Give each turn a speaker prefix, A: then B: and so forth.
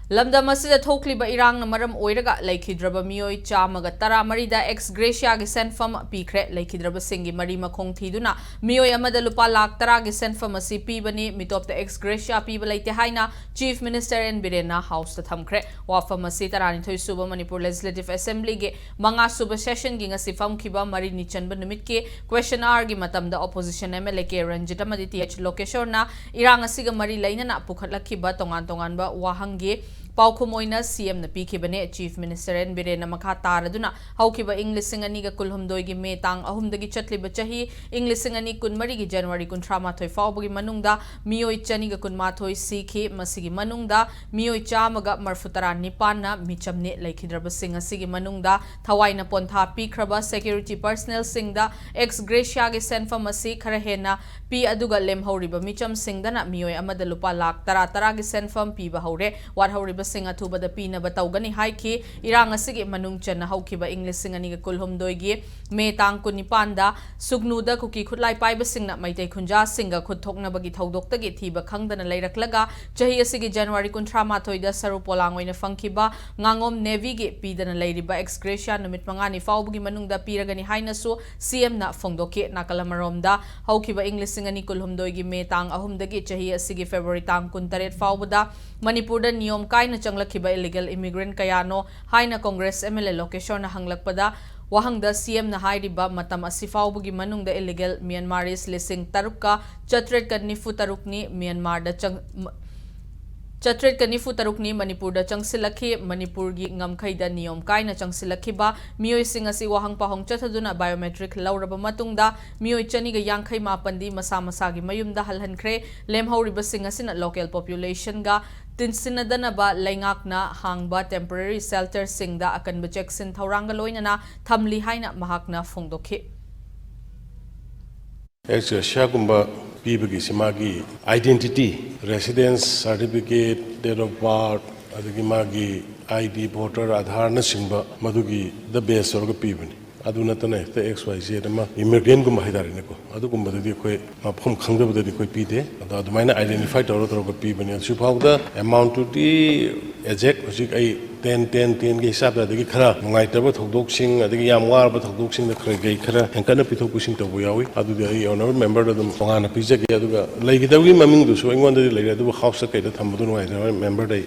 A: Lamdam asida thokliba irang na maram oiraga laikhidraba mioi chamaga tara marida ex-Gratia gi senfam pikre laikhidraba singi mari makhong thiduna mioi amada lupa lakh tara gi senfam asi pibani mitop the ex-Gratia piba laite haina Chief Minister and Birena House ta thamkre wafam asi tarani thoi suba Manipur Legislative Assembly ge manga suba session gi ngasi fam khiba mari nichanba numit ke question hour gi matamda opposition MLA ke Ranjita Maditi H location na irang asiga mari laina na pukhatlakhiba tongan ba wahange Paukumoina CM na pikibane Chief Minister and Birena Makha taraduna haukiba Englishing ani ga kulhumdoi gi metang ahumdagi chatliba chahi Englishing ani kunmari gi January kuntrama thoi faubugi manungda mioi chani ga kunmathoi sikhi masigi manungda mioi chamaga marfutara nipanna michamne laikhidraba singa sigi manungda thawaina pontha pikraba security personnel singda ex-Gratia gi senfam asi khara hena pi aduga lemhoriba micham singdana mioi amada lupa lakh tara gi senfam piba haure war hauriba singa thuba da pina batawgani haiki irang asigi manung chana haukiba English singani ga kulhumdoi gi metang kunipanda sugnuda kuki khutlai paiba singna maitai khunja singa khuthokna bagi thaudokta gi thiba khangdana lairaklaga chahi asigi January kuntrama thoida saru polangoina fangkiba ngangom navy gi pidana lairiba ex-Gratia numit mangani faubugi manungda piragani hainasu CM na phongdoke nakalamaromda haukiba English singani kulhumdoi gi metang ahumdagi chahi asigi February tang kuntaret faubuda Manipur da niyom kaina changlakhiba illegal immigrant kayano haina Congress MLA location na hanglakpada wahangda CM na hairiba matam asifaubugi manungda illegal Myanmaris lising tarukka chatret ka nifu tarukni Myanmar da Chatret kanifu tarukni Manipur da changsilakhi Manipur gi ngamkhaida niyom kaina changsilakhiba mioi singa si wahang pahong chathaduna biometric lauraba matungda mioi chani ga yangkhai mapandi masa gi mayumda halhankhre lemhauriba singa sina local population ga tinsinadana ba laingakna hangba temporary shelter singda akanba jackson thauranga loinana thamli haina mahakna phongdokhi
B: Ex-Gratia gumba pibagi simagi identity residence certificate date of birth adagi magi ID voter Aadhaar na singba madugi the base or pibani adu natana the XYZ ma immigrant gumba haidari ne ko adu gumba dadi koi mafhum khangdaba dadi koi pide adu maina identify tawra ko pibani su phawda amount to the exact hojik ai 10 ge hisab da dagi khara ngai taba thodok sing adagi yam war ba thodok sing da khara gai khara enkana pithok kusing tabu yawi adu da ai honorable member da dum pangana pijage adu ga legi dawi maming du so ingon da legi adu house ka da thambadu ngai member dai